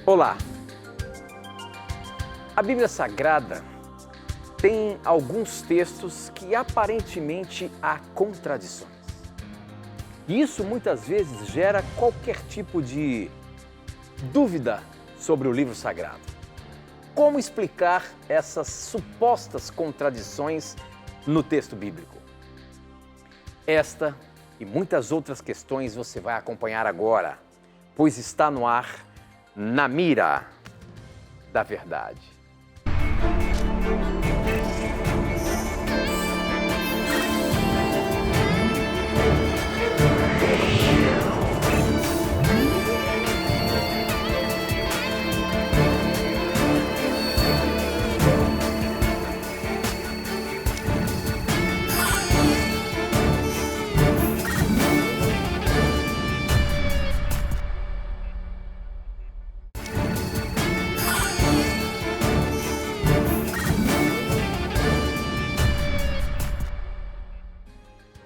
Olá! A Bíblia Sagrada tem alguns textos que aparentemente há contradições. E isso muitas vezes gera qualquer tipo de dúvida sobre o livro sagrado. Como explicar essas supostas contradições no texto bíblico? Esta e muitas outras questões você vai acompanhar agora, pois está no ar Na Mira da Verdade.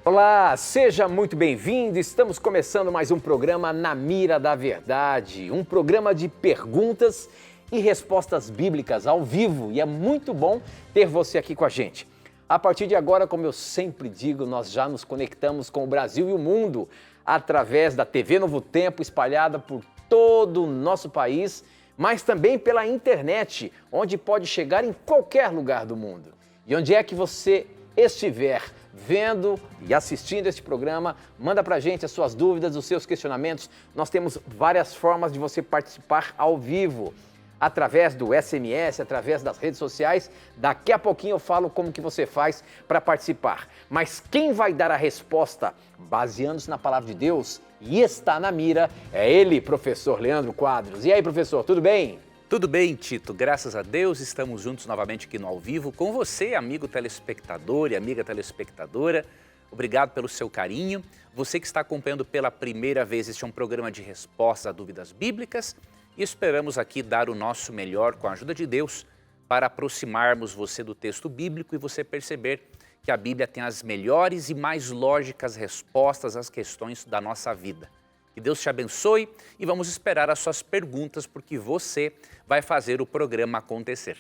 Olá, seja muito bem-vindo. Estamos começando mais um programa Na Mira da Verdade, um programa de perguntas e respostas bíblicas ao vivo, e é muito bom ter você aqui com a gente. A partir de agora, como eu sempre digo, nós já nos conectamos com o Brasil e o mundo através da TV Novo Tempo, espalhada por todo o nosso país, mas também pela internet, onde pode chegar em qualquer lugar do mundo. E onde é que você estiver vendo e assistindo este programa, manda pra gente as suas dúvidas, os seus questionamentos. Nós temos várias formas de você participar ao vivo, através do SMS, através das redes sociais. Daqui a pouquinho eu falo como que você faz para participar. Mas quem vai dar a resposta, baseando-se na palavra de Deus, e está na mira, é ele, professor Leandro Quadros. E aí, professor, tudo bem? Tudo bem, Tito, graças a Deus estamos juntos novamente aqui no Ao Vivo com você, amigo telespectador e amiga telespectadora. Obrigado pelo seu carinho. Você que está acompanhando pela primeira vez, este é um programa de respostas a dúvidas bíblicas e esperamos aqui dar o nosso melhor com a ajuda de Deus para aproximarmos você do texto bíblico e você perceber que a Bíblia tem as melhores e mais lógicas respostas às questões da nossa vida. Que Deus te abençoe e vamos esperar as suas perguntas, porque você vai fazer o programa acontecer.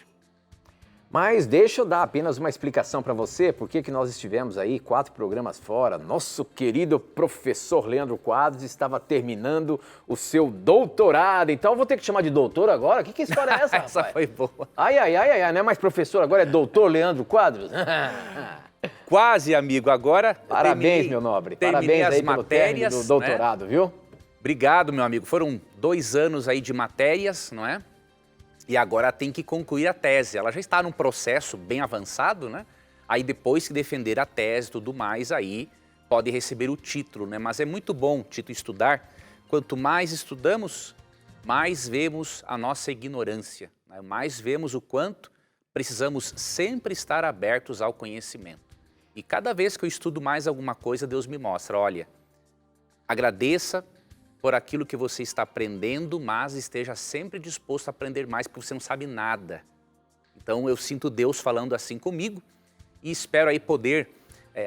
Mas deixa eu dar apenas uma explicação para você, porque que nós estivemos aí 4 programas fora. Nosso querido professor Leandro Quadros estava terminando o seu doutorado. Então eu vou ter que chamar de doutor agora? Que história é essa, rapaz? Essa foi boa. Ai, não é mais professor, agora é doutor Leandro Quadros? Quase, amigo. Agora, parabéns, meu nobre. Parabéns as aí pelo matérias, término do doutorado, né? Viu? Obrigado, meu amigo. Foram 2 anos aí de matérias, não é? E agora tem que concluir a tese. Ela já está num processo bem avançado, né? Aí depois que defender a tese e tudo mais, aí pode receber o título, né? Mas é muito bom, Tito, estudar. Quanto mais estudamos, mais vemos a nossa ignorância, né? Mais vemos o quanto precisamos sempre estar abertos ao conhecimento. E cada vez que eu estudo mais alguma coisa, Deus me mostra, olha, agradeça por aquilo que você está aprendendo, mas esteja sempre disposto a aprender mais, porque você não sabe nada. Então eu sinto Deus falando assim comigo e espero aí poder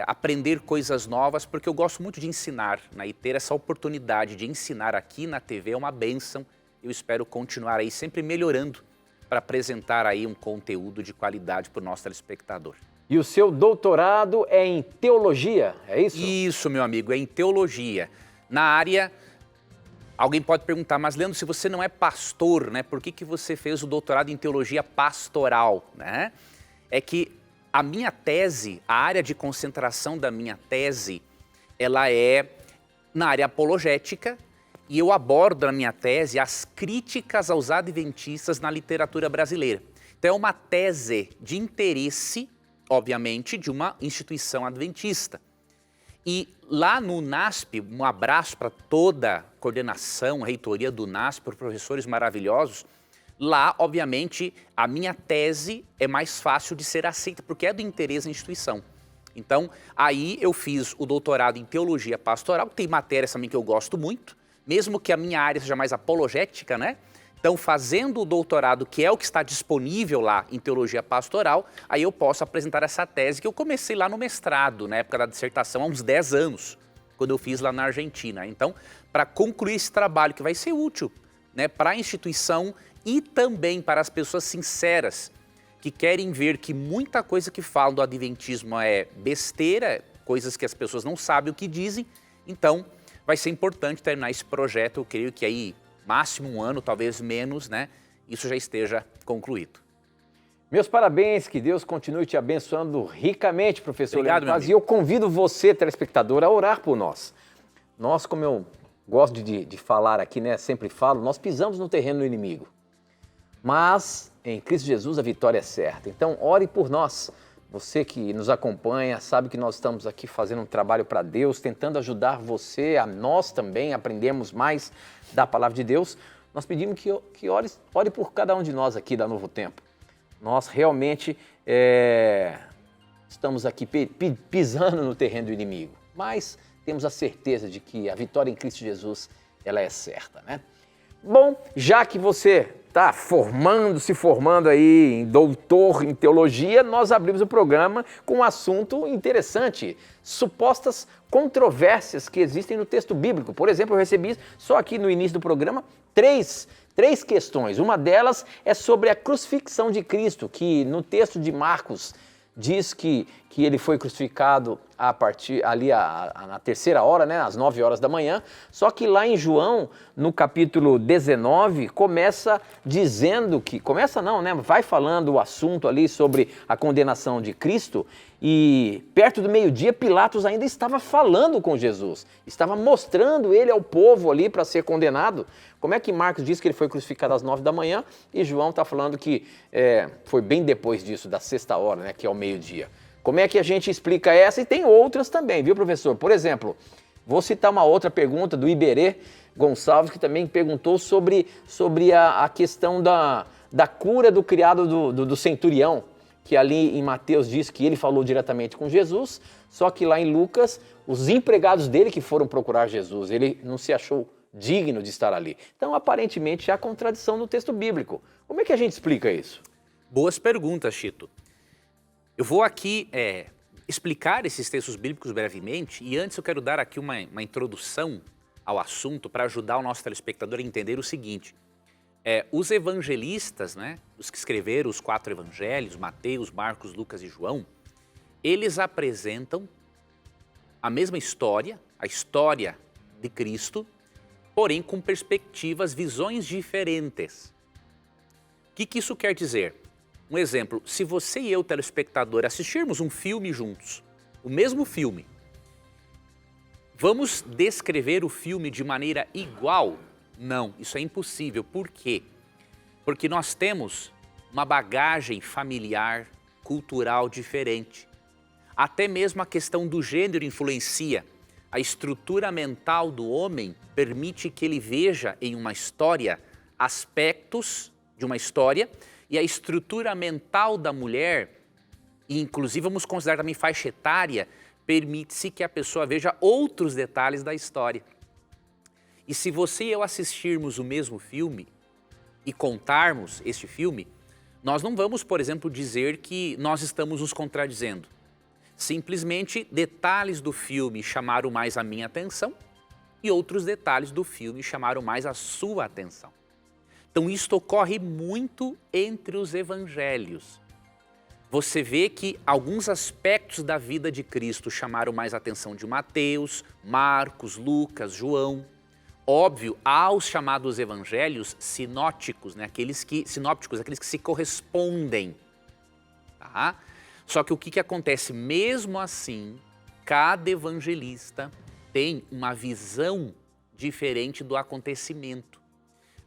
aprender coisas novas, porque eu gosto muito de ensinar, né? E ter essa oportunidade de ensinar aqui na TV é uma bênção. Eu espero continuar aí sempre melhorando para apresentar aí um conteúdo de qualidade para o nosso telespectador. E o seu doutorado é em teologia, é isso? Isso, meu amigo, é em teologia. Na área... Alguém pode perguntar, mas Leandro, se você não é pastor, né, por que você fez o doutorado em teologia pastoral, né? É que a minha tese, a área de concentração da minha tese, ela é na área apologética e eu abordo na minha tese as críticas aos adventistas na literatura brasileira. Então é uma tese de interesse, obviamente, de uma instituição adventista. E lá no NASP, um abraço para toda a coordenação, a reitoria do NASP, para professores maravilhosos. Lá, obviamente, a minha tese é mais fácil de ser aceita, porque é do interesse da instituição. Então, aí eu fiz o doutorado em teologia pastoral, tem matérias também que eu gosto muito, mesmo que a minha área seja mais apologética, né? Então, fazendo o doutorado, que é o que está disponível lá em teologia pastoral, aí eu posso apresentar essa tese que eu comecei lá no mestrado, na época da dissertação, há uns 10 anos, quando eu fiz lá na Argentina. Então, para concluir esse trabalho que vai ser útil né, para a instituição e também para as pessoas sinceras, que querem ver que muita coisa que falam do adventismo é besteira, coisas que as pessoas não sabem o que dizem. Então, vai ser importante terminar esse projeto, eu creio que aí, máximo 1 ano, talvez menos, né, isso já esteja concluído. Meus parabéns, que Deus continue te abençoando ricamente, professor. Obrigado, meu Leandro Paz. E eu convido você, telespectador, a orar por nós. Nós, como eu gosto de falar aqui, né, sempre falo, nós pisamos no terreno do inimigo. Mas em Cristo Jesus a vitória é certa. Então, ore por nós. Você que nos acompanha sabe que nós estamos aqui fazendo um trabalho para Deus, tentando ajudar você, a nós também aprendermos mais da palavra de Deus. Nós pedimos que ore por cada um de nós aqui da Novo Tempo. Nós realmente estamos aqui pisando no terreno do inimigo, mas temos a certeza de que a vitória em Cristo Jesus ela é certa, né? Bom, já que você está se formando aí em doutor em teologia, nós abrimos o programa com um assunto interessante, supostas controvérsias que existem no texto bíblico. Por exemplo, eu recebi só aqui no início do programa três questões. Uma delas é sobre a crucifixão de Cristo, que no texto de Marcos diz que ele foi crucificado a partir ali na terceira hora, né, às 9 horas da manhã, só que lá em João, no capítulo 19, vai falando o assunto ali sobre a condenação de Cristo, e perto do meio-dia Pilatos ainda estava falando com Jesus, estava mostrando ele ao povo ali para ser condenado. Como é que Marcos diz que ele foi crucificado às 9 da manhã e João está falando que foi bem depois disso, da sexta hora, né, que é o meio-dia? Como é que a gente explica essa? E tem outras também, viu, professor? Por exemplo, vou citar uma outra pergunta do Iberê Gonçalves, que também perguntou sobre a questão da cura do criado do centurião, que ali em Mateus diz que ele falou diretamente com Jesus, só que lá em Lucas, os empregados dele que foram procurar Jesus, ele não se achou digno de estar ali. Então, aparentemente, há contradição no texto bíblico. Como é que a gente explica isso? Boas perguntas, Chito. Eu vou aqui explicar esses textos bíblicos brevemente, e antes eu quero dar aqui uma introdução ao assunto para ajudar o nosso telespectador a entender o seguinte. Os evangelistas, né, os que escreveram os 4 evangelhos, Mateus, Marcos, Lucas e João, eles apresentam a mesma história, a história de Cristo, porém com perspectivas, visões diferentes. O que isso quer dizer? Um exemplo, se você e eu, telespectador, assistirmos um filme juntos, o mesmo filme, vamos descrever o filme de maneira igual? Não, isso é impossível. Por quê? Porque nós temos uma bagagem familiar, cultural diferente. Até mesmo a questão do gênero influencia. A estrutura mental do homem permite que ele veja em uma história aspectos de uma história, e a estrutura mental da mulher, e inclusive vamos considerar também faixa etária, permite-se que a pessoa veja outros detalhes da história. E se você e eu assistirmos o mesmo filme e contarmos este filme, nós não vamos, por exemplo, dizer que nós estamos nos contradizendo. Simplesmente detalhes do filme chamaram mais a minha atenção e outros detalhes do filme chamaram mais a sua atenção. Então, isto ocorre muito entre os evangelhos. Você vê que alguns aspectos da vida de Cristo chamaram mais a atenção de Mateus, Marcos, Lucas, João. Óbvio, há os chamados evangelhos sinóticos, né? aqueles que se correspondem. Tá? Só que o que acontece? Mesmo assim, cada evangelista tem uma visão diferente do acontecimento.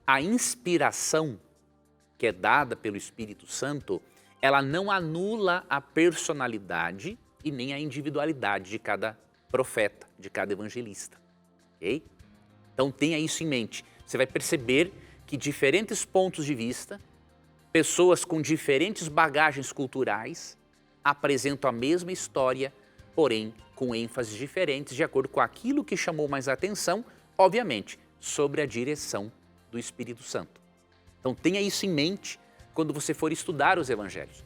A inspiração que é dada pelo Espírito Santo, ela não anula a personalidade e nem a individualidade de cada profeta, de cada evangelista. Ok? Então tenha isso em mente. Você vai perceber que diferentes pontos de vista, pessoas com diferentes bagagens culturais, apresentam a mesma história, porém com ênfases diferentes, de acordo com aquilo que chamou mais a atenção, obviamente, sobre a direção do Espírito Santo. Então tenha isso em mente quando você for estudar os evangelhos.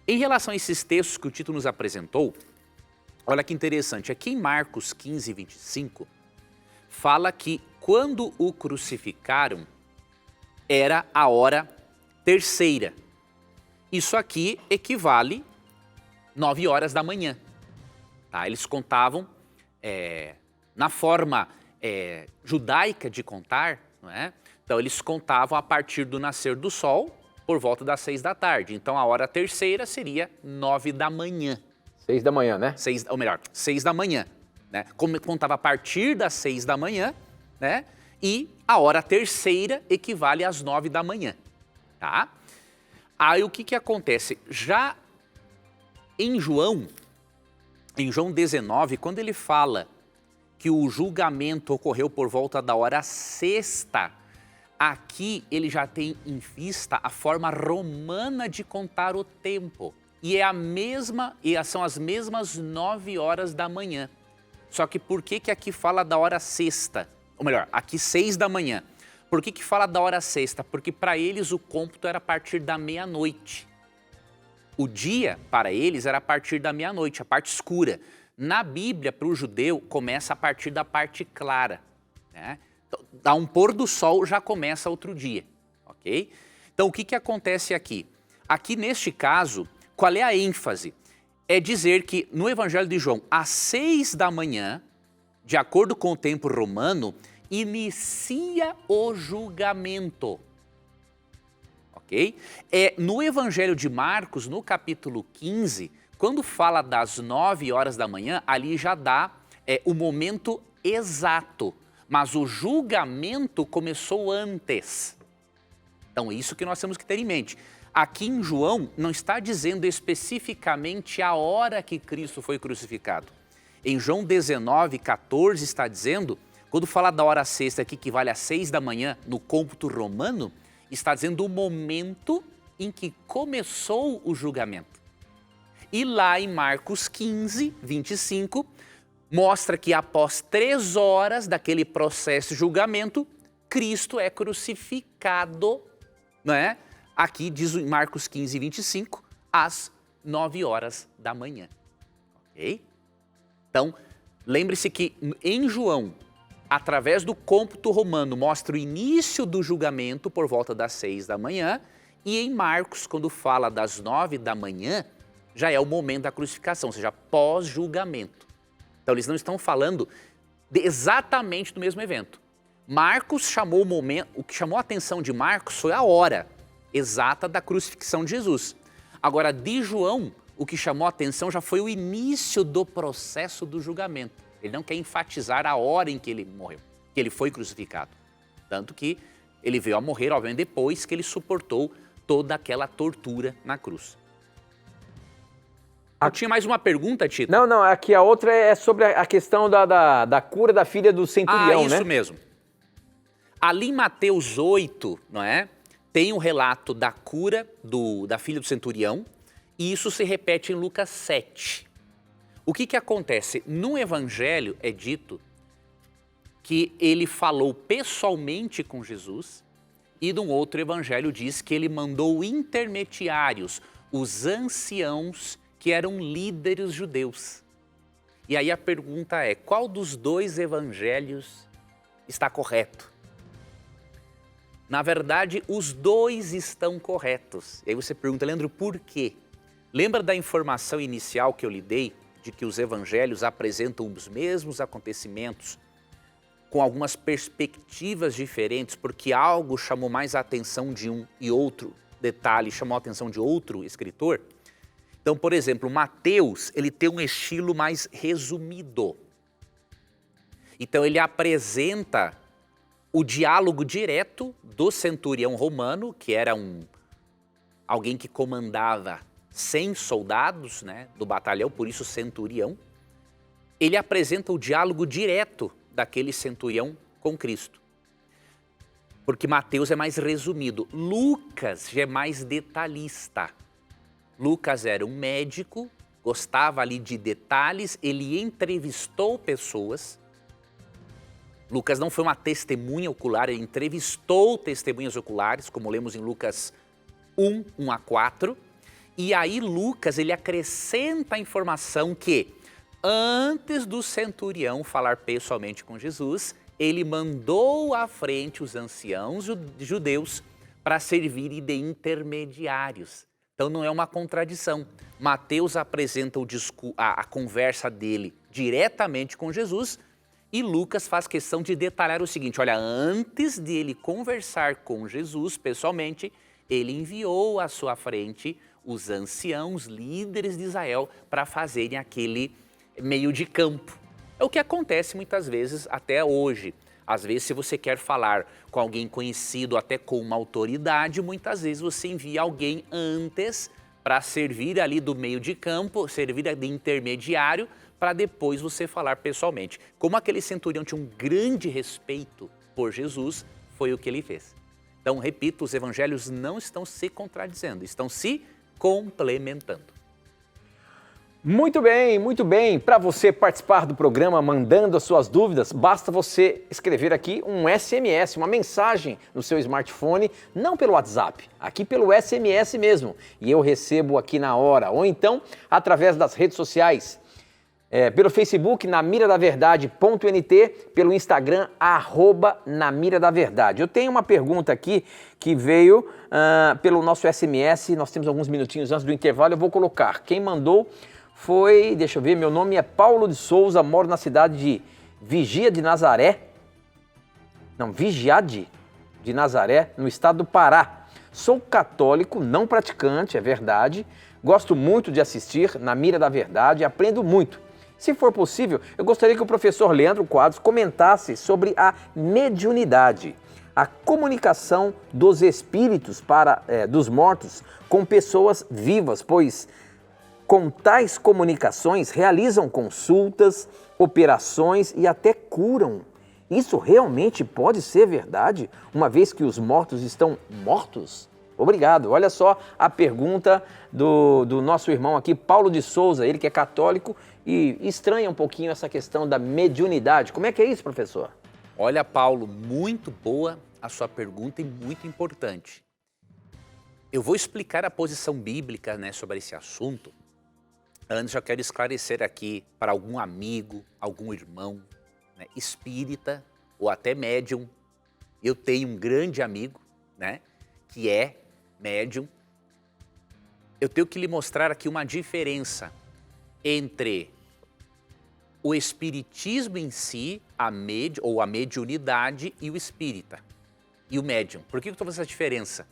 Em relação a esses textos que o Tito nos apresentou, olha que interessante, aqui em Marcos 15, 25, fala que quando o crucificaram, era a hora terceira. Isso aqui equivale 9 horas da manhã. Tá? Eles contavam na forma judaica de contar, não é? Então eles contavam a partir do nascer do sol por volta das 6 da tarde. Então a hora terceira seria 9 da manhã. 6 da manhã, né? 6 da manhã. Né? Contava a partir das 6 da manhã, né? E a hora terceira equivale às 9 da manhã. Tá? Aí o que acontece? Já em João 19, quando ele fala que o julgamento ocorreu por volta da hora sexta, aqui ele já tem em vista a forma romana de contar o tempo. E são as mesmas 9 horas da manhã. Só que por que aqui fala da hora sexta? Ou melhor, aqui 6 da manhã. Por que fala da hora sexta? Porque para eles o cômputo era a partir da meia-noite. O dia, para eles, era a partir da meia-noite, a parte escura. Na Bíblia, para o judeu, começa a partir da parte clara. Né? Então, dá um pôr do sol, já começa outro dia. Ok? Então, o que acontece aqui? Aqui, neste caso, qual é a ênfase? É dizer que, no Evangelho de João, às 6 da manhã, de acordo com o tempo romano, inicia o julgamento. Ok? No Evangelho de Marcos, no capítulo 15, quando fala das 9 horas da manhã, ali já dá o momento exato, mas o julgamento começou antes. Então, é isso que nós temos que ter em mente. Aqui em João não está dizendo especificamente a hora que Cristo foi crucificado. Em João 19, 14 está dizendo, quando fala da hora sexta que equivale a 6 da manhã no cômputo romano, está dizendo o momento em que começou o julgamento. E lá em Marcos 15, 25, mostra que após 3 horas daquele processo de julgamento, Cristo é crucificado, não é? Aqui diz em Marcos 15, 25, às 9 horas da manhã. Ok? Então, lembre-se que em João, através do cômputo romano, mostra o início do julgamento por volta das 6 da manhã, e em Marcos, quando fala das 9 da manhã, já é o momento da crucificação, ou seja, pós-julgamento. Então, eles não estão falando exatamente do mesmo evento. Marcos chamou o momento, o que chamou a atenção de Marcos foi a hora exata da crucifixão de Jesus. Agora, de João, o que chamou a atenção já foi o início do processo do julgamento. Ele não quer enfatizar a hora em que ele morreu, que ele foi crucificado. Tanto que ele veio a morrer, obviamente, depois que ele suportou toda aquela tortura na cruz. Eu tinha mais uma pergunta, Tito. Não, aqui a outra é sobre a questão da cura da filha do centurião, né? Isso mesmo. Ali em Mateus 8, não é? Tem o relato da cura da filha do centurião, e isso se repete em Lucas 7. O que acontece? No Evangelho é dito que ele falou pessoalmente com Jesus, e num outro Evangelho diz que ele mandou intermediários, os anciãos que eram líderes judeus. E aí a pergunta é, qual dos dois evangelhos está correto? Na verdade, os dois estão corretos. E aí você pergunta, Leandro, por quê? Lembra da informação inicial que eu lhe dei, de que os evangelhos apresentam os mesmos acontecimentos, com algumas perspectivas diferentes, porque algo chamou mais a atenção de um e outro detalhe chamou a atenção de outro escritor? Então, por exemplo, Mateus, ele tem um estilo mais resumido. Então, ele apresenta o diálogo direto do centurião romano, que era alguém que comandava 100 soldados, né, do batalhão, por isso centurião. Ele apresenta o diálogo direto daquele centurião com Cristo. Porque Mateus é mais resumido. Lucas já é mais detalhista. Lucas era um médico, gostava ali de detalhes, ele entrevistou pessoas. Lucas não foi uma testemunha ocular, ele entrevistou testemunhas oculares, como lemos em Lucas 1, 1 a 4. E aí Lucas, ele acrescenta a informação que, antes do centurião falar pessoalmente com Jesus, ele mandou à frente os anciãos judeus para servirem de intermediários. Então não é uma contradição. Mateus apresenta a conversa dele diretamente com Jesus e Lucas faz questão de detalhar o seguinte: olha, antes de ele conversar com Jesus pessoalmente, ele enviou à sua frente os anciãos, líderes de Israel, para fazerem aquele meio de campo. É o que acontece muitas vezes até hoje. Às vezes, se você quer falar com alguém conhecido, até com uma autoridade, muitas vezes você envia alguém antes para servir ali do meio de campo, servir de intermediário, para depois você falar pessoalmente. Como aquele centurião tinha um grande respeito por Jesus, foi o que ele fez. Então, repito, os evangelhos não estão se contradizendo, estão se complementando. Muito bem, muito bem. Para você participar do programa mandando as suas dúvidas, basta você escrever aqui um SMS, uma mensagem no seu smartphone, não pelo WhatsApp, aqui pelo SMS mesmo. E eu recebo aqui na hora. Ou então, através das redes sociais, pelo Facebook, namiradaverdade.nt, pelo Instagram, @namiradaverdade. Eu tenho uma pergunta aqui que veio pelo nosso SMS, nós temos alguns minutinhos antes do intervalo, eu vou colocar. Quem mandou foi, deixa eu ver, meu nome é Paulo de Souza, moro na cidade de Vigiade de Nazaré, no estado do Pará. Sou católico, não praticante, é verdade. Gosto muito de assistir Na Mira da Verdade e aprendo muito. Se for possível, eu gostaria que o professor Leandro Quadros comentasse sobre a mediunidade, a comunicação dos espíritos dos mortos com pessoas vivas, pois com tais comunicações realizam consultas, operações e até curam. Isso realmente pode ser verdade, uma vez que os mortos estão mortos? Obrigado. Olha só a pergunta do nosso irmão aqui, Paulo de Souza, ele que é católico e estranha um pouquinho essa questão da mediunidade. Como é que é isso, professor? Olha, Paulo, muito boa a sua pergunta e muito importante. Eu vou explicar a posição bíblica, sobre esse assunto. Antes, eu quero esclarecer aqui para algum amigo, algum irmão, espírita ou até médium. Eu tenho um grande amigo, que é médium. Eu tenho que lhe mostrar aqui uma diferença entre o espiritismo em si, a mediunidade e o espírita, e o médium. Por que eu estou fazendo essa diferença?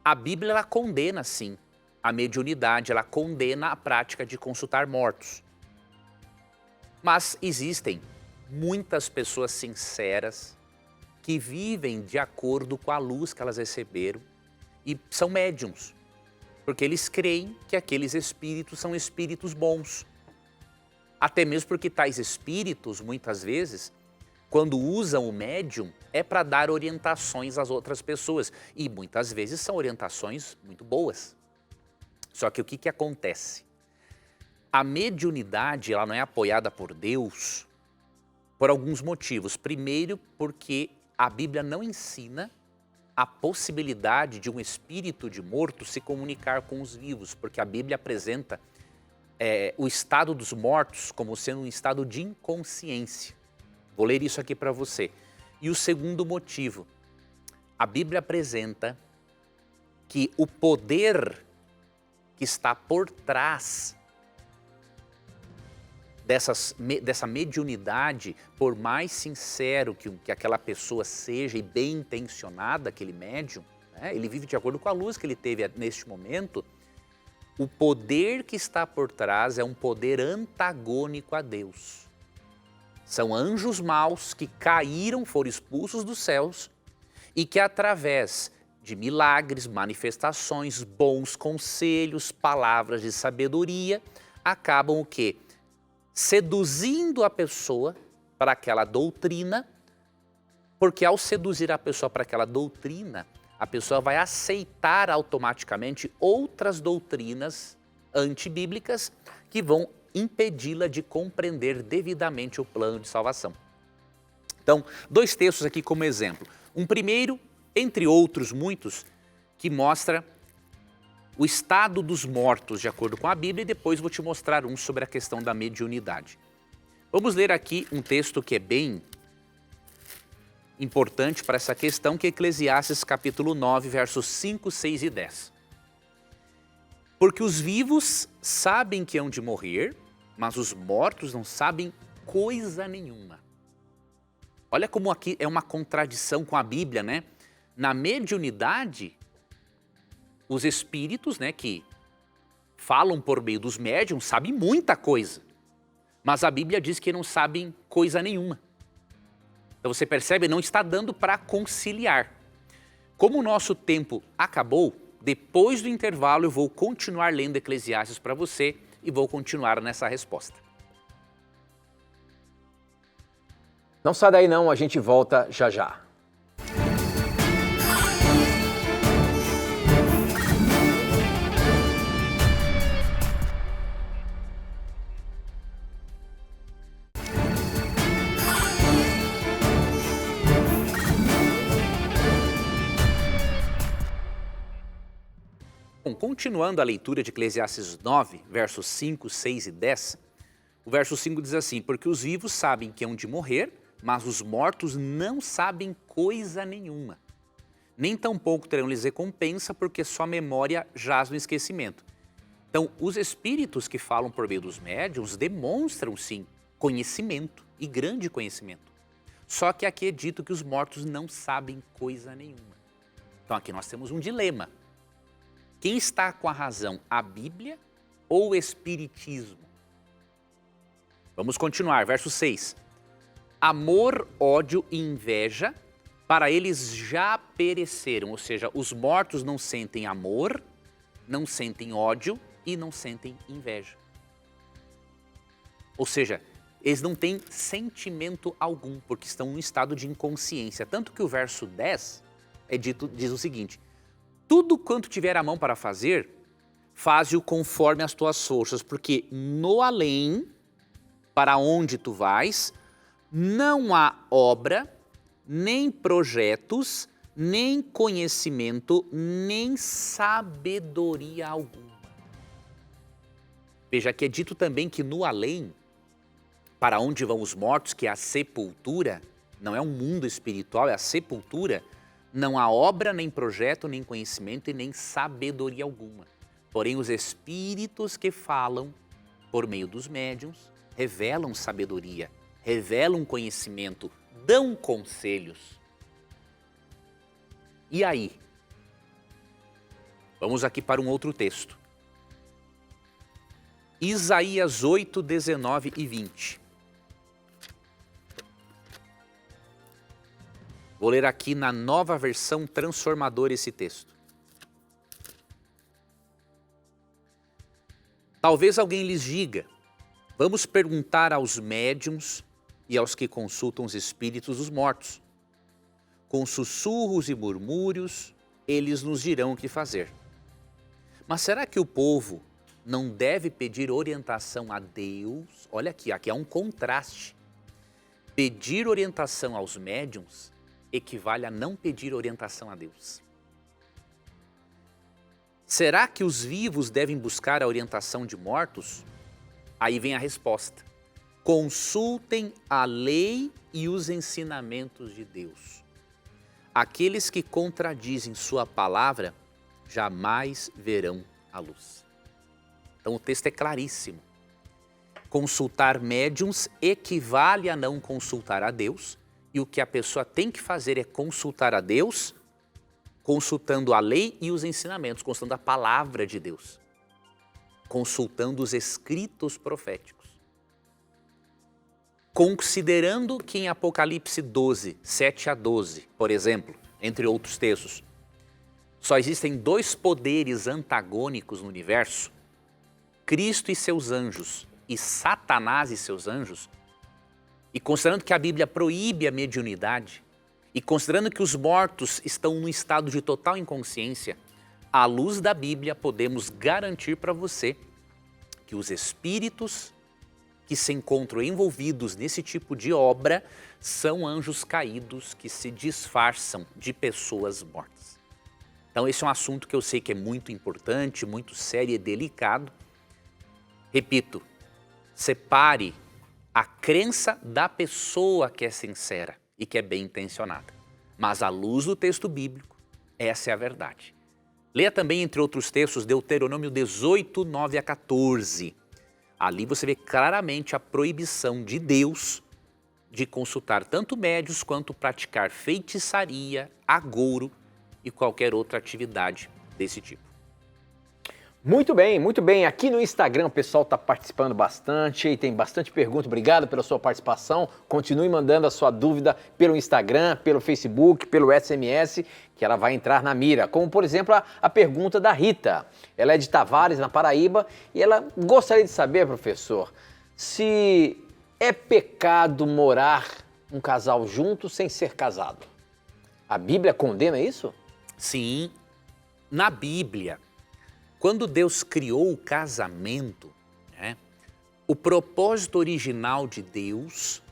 A Bíblia, ela condena, sim, a mediunidade, ela condena a prática de consultar mortos. Mas existem muitas pessoas sinceras que vivem de acordo com a luz que elas receberam e são médiums, porque eles creem que aqueles espíritos são espíritos bons. Até mesmo porque tais espíritos, muitas vezes, quando usam o médium, é para dar orientações às outras pessoas. E muitas vezes são orientações muito boas. Só que o que acontece? A mediunidade, ela não é apoiada por Deus por alguns motivos. Primeiro, porque a Bíblia não ensina a possibilidade de um espírito de morto se comunicar com os vivos, porque a Bíblia apresenta o estado dos mortos como sendo um estado de inconsciência. Vou ler isso aqui para você. E o segundo motivo, a Bíblia apresenta que o poder que está por trás dessa mediunidade, por mais sincero que aquela pessoa seja e bem intencionada, aquele médium, ele vive de acordo com a luz que ele teve neste momento, o poder que está por trás é um poder antagônico a Deus. São anjos maus que caíram, foram expulsos dos céus e que através de milagres, manifestações, bons conselhos, palavras de sabedoria, acabam o quê? Seduzindo a pessoa para aquela doutrina, porque ao seduzir a pessoa para aquela doutrina, a pessoa vai aceitar automaticamente outras doutrinas antibíblicas que vão impedi-la de compreender devidamente o plano de salvação. Então, 2 textos aqui como exemplo. Um primeiro, entre outros muitos, que mostra o estado dos mortos de acordo com a Bíblia, e depois vou te mostrar um sobre a questão da mediunidade. Vamos ler aqui um texto que é bem importante para essa questão, que é Eclesiastes capítulo 9, versos 5, 6 e 10. Porque os vivos sabem que hão de morrer, mas os mortos não sabem coisa nenhuma. Olha como aqui é uma contradição com a Bíblia, né? Na mediunidade, os espíritos, né, que falam por meio dos médiuns sabem muita coisa, mas a Bíblia diz que não sabem coisa nenhuma. Então você percebe, não está dando para conciliar. Como o nosso tempo acabou, depois do intervalo eu vou continuar lendo Eclesiastes para você e vou continuar nessa resposta. Não sai daí não, a gente volta já já. Bom, continuando a leitura de Eclesiastes 9, versos 5, 6 e 10, o verso 5 diz assim: porque os vivos sabem que hão de morrer, mas os mortos não sabem coisa nenhuma. Nem tampouco terão-lhes recompensa, porque sua memória jaz no esquecimento. Então, os espíritos que falam por meio dos médiuns demonstram, sim, conhecimento e grande conhecimento. Só que aqui é dito que os mortos não sabem coisa nenhuma. Então, aqui nós temos um dilema. Quem está com a razão, a Bíblia ou o Espiritismo? Vamos continuar, verso 6. Amor, ódio e inveja, para eles já pereceram. Ou seja, os mortos não sentem amor, não sentem ódio e não sentem inveja. Ou seja, eles não têm sentimento algum, porque estão em estado de inconsciência. Tanto que o verso 10 diz o seguinte: tudo quanto tiver a mão para fazer, faze-o conforme as tuas forças, porque no além, para onde tu vais, não há obra, nem projetos, nem conhecimento, nem sabedoria alguma. Veja que é dito também que no além, para onde vão os mortos, que é a sepultura, não é um mundo espiritual, é a sepultura, não há obra, nem projeto, nem conhecimento e nem sabedoria alguma. Porém, os espíritos que falam por meio dos médiuns revelam sabedoria, revelam conhecimento, dão conselhos. E aí? Vamos aqui para um outro texto. Isaías 8, 19 e 20. Vou ler aqui na Nova Versão Transformadora esse texto. Talvez alguém lhes diga: vamos perguntar aos médiuns e aos que consultam os espíritos dos mortos. Com sussurros e murmúrios, eles nos dirão o que fazer. Mas será que o povo não deve pedir orientação a Deus? Olha aqui há um contraste. Pedir orientação aos médiuns equivale a não pedir orientação a Deus. Será que os vivos devem buscar a orientação de mortos? Aí vem a resposta. Consultem a lei e os ensinamentos de Deus. Aqueles que contradizem sua palavra jamais verão a luz. Então o texto é claríssimo. Consultar médiuns equivale a não consultar a Deus, e o que a pessoa tem que fazer é consultar a Deus, consultando a lei e os ensinamentos, consultando a palavra de Deus, consultando os escritos proféticos. Considerando que em Apocalipse 12, 7 a 12, por exemplo, entre outros textos, só existem dois poderes antagônicos no universo, Cristo e seus anjos e Satanás e seus anjos, e considerando que a Bíblia proíbe a mediunidade, e considerando que os mortos estão num estado de total inconsciência, à luz da Bíblia podemos garantir para você que os espíritos que se encontram envolvidos nesse tipo de obra são anjos caídos que se disfarçam de pessoas mortas. Então esse é um assunto que eu sei que é muito importante, muito sério e delicado. Repito, separe a crença da pessoa que é sincera e que é bem intencionada. Mas à luz do texto bíblico, essa é a verdade. Leia também, entre outros textos, Deuteronômio 18, 9 a 14. Ali você vê claramente a proibição de Deus de consultar tanto médios quanto praticar feitiçaria, agouro e qualquer outra atividade desse tipo. Muito bem, muito bem. Aqui no Instagram o pessoal está participando bastante e tem bastante pergunta. Obrigado pela sua participação. Continue mandando a sua dúvida pelo Instagram, pelo Facebook, pelo SMS, que ela vai entrar na mira. Como, por exemplo, a pergunta da Rita. Ela é de Tavares, na Paraíba, e ela gostaria de saber, professor, se é pecado morar um casal junto sem ser casado. A Bíblia condena isso? Sim, na Bíblia, quando Deus criou o casamento, né, o propósito original de Deus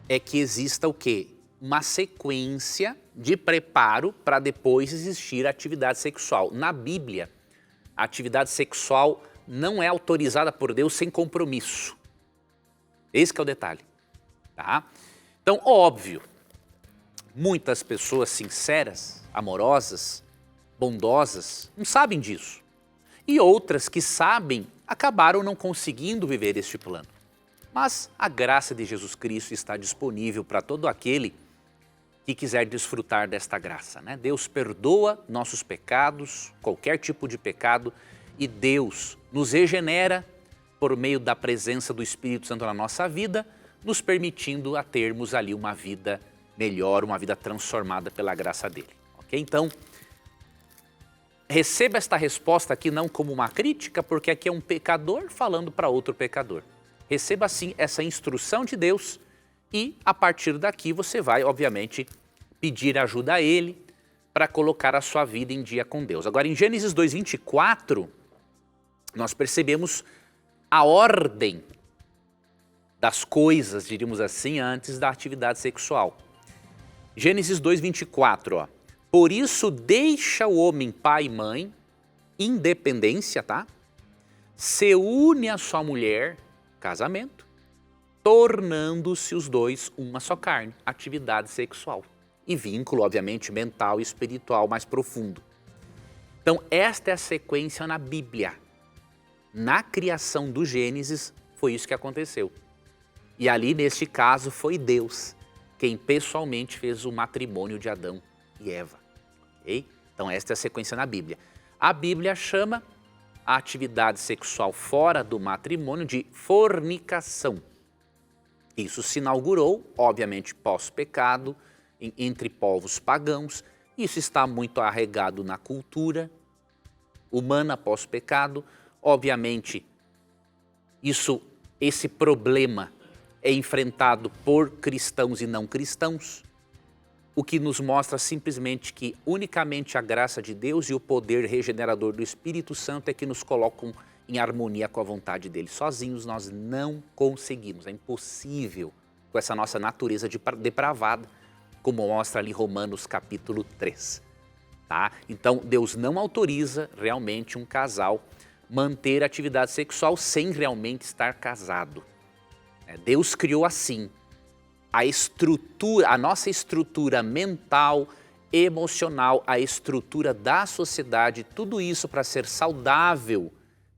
é que exista o quê? Uma sequência de preparo para depois existir a atividade sexual. Na Bíblia, a atividade sexual não é autorizada por Deus sem compromisso. Esse que é o detalhe, tá? Então, óbvio, muitas pessoas sinceras, amorosas, bondosas, não sabem disso. E outras que sabem acabaram não conseguindo viver este plano. Mas a graça de Jesus Cristo está disponível para todo aquele que quiser desfrutar desta graça, né? Deus perdoa nossos pecados, qualquer tipo de pecado, e Deus nos regenera por meio da presença do Espírito Santo na nossa vida, nos permitindo a termos ali uma vida melhor, uma vida transformada pela graça dele. Ok? Então, receba esta resposta aqui não como uma crítica, porque aqui é um pecador falando para outro pecador. Receba sim essa instrução de Deus e a partir daqui você vai, obviamente, pedir ajuda a Ele para colocar a sua vida em dia com Deus. Agora, em Gênesis 2:24, nós percebemos a ordem das coisas, diríamos assim, antes da atividade sexual. Gênesis 2:24, ó. Por isso deixa o homem pai e mãe, independência, tá? Se une à sua mulher, casamento, tornando-se os dois uma só carne, atividade sexual. E vínculo, obviamente, mental e espiritual mais profundo. Então, esta é a sequência na Bíblia. Na criação do Gênesis, foi isso que aconteceu. E ali, neste caso, foi Deus quem pessoalmente fez o matrimônio de Adão e Eva. Okay? Então, esta é a sequência na Bíblia. A Bíblia chama a atividade sexual fora do matrimônio de fornicação. Isso se inaugurou, obviamente, pós-pecado, entre povos pagãos. Isso está muito arraigado na cultura humana pós-pecado. Obviamente, esse problema é enfrentado por cristãos e não cristãos, o que nos mostra simplesmente que unicamente a graça de Deus e o poder regenerador do Espírito Santo é que nos colocam em harmonia com a vontade dele. Sozinhos nós não conseguimos, é impossível com essa nossa natureza depravada, como mostra ali Romanos capítulo 3. Tá? Então Deus não autoriza realmente um casal manter atividade sexual sem realmente estar casado. Deus criou assim a nossa estrutura mental, emocional, a estrutura da sociedade, tudo isso para ser saudável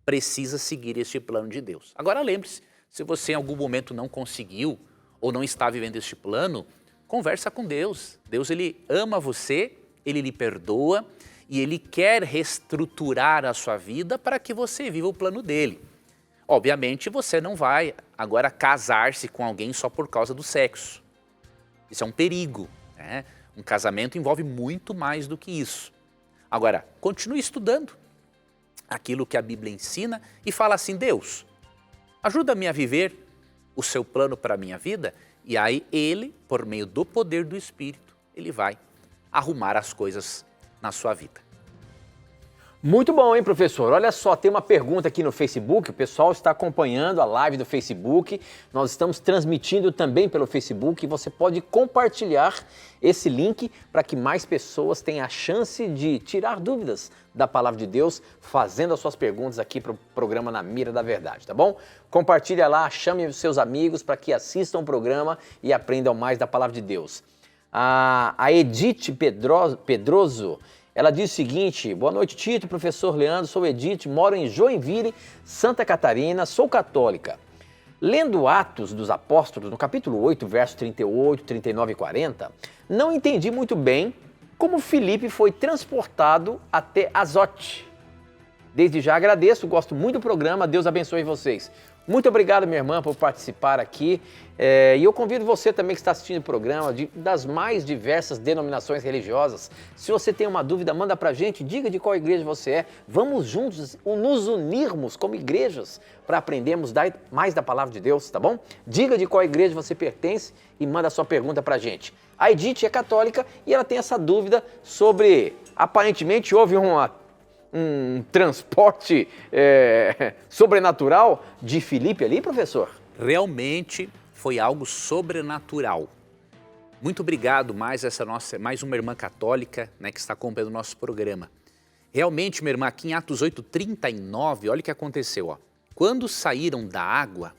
precisa seguir este plano de Deus. Agora lembre-se, se você em algum momento não conseguiu ou não está vivendo este plano, conversa com Deus. Deus, Ele ama você, Ele lhe perdoa e Ele quer reestruturar a sua vida para que você viva o plano dele. Obviamente, você não vai agora casar-se com alguém só por causa do sexo. Isso é um perigo, né? Um casamento envolve muito mais do que isso. Agora, continue estudando aquilo que a Bíblia ensina e fala assim, Deus, ajuda-me a viver o seu plano para a minha vida. E aí Ele, por meio do poder do Espírito, Ele vai arrumar as coisas na sua vida. Muito bom, hein, professor? Olha só, tem uma pergunta aqui no Facebook, o pessoal está acompanhando a live do Facebook, nós estamos transmitindo também pelo Facebook e você pode compartilhar esse link para que mais pessoas tenham a chance de tirar dúvidas da Palavra de Deus, fazendo as suas perguntas aqui para o programa Na Mira da Verdade, tá bom? Compartilha lá, chame os seus amigos para que assistam o programa e aprendam mais da Palavra de Deus. A Edith Pedroso, ela diz o seguinte: boa noite, Tito, professor Leandro, sou Edith, moro em Joinville, Santa Catarina, sou católica. Lendo Atos dos Apóstolos, no capítulo 8, versos 38, 39 e 40, não entendi muito bem como Filipe foi transportado até Azote. Desde já agradeço, gosto muito do programa, Deus abençoe vocês. Muito obrigado, minha irmã, por participar aqui. E eu convido você também que está assistindo o programa, das mais diversas denominações religiosas. Se você tem uma dúvida, manda pra gente, diga de qual igreja você é. Vamos juntos nos unirmos como igrejas para aprendermos mais da palavra de Deus, tá bom? Diga de qual igreja você pertence e manda a sua pergunta pra gente. A Edith é católica e ela tem essa dúvida sobre, aparentemente houve um transporte sobrenatural de Filipe ali, professor? Realmente foi algo sobrenatural. Muito obrigado mais uma irmã católica, né, que está acompanhando o nosso programa. Realmente, minha irmã, aqui em Atos 8:39, olha o que aconteceu. Ó. Quando saíram da água,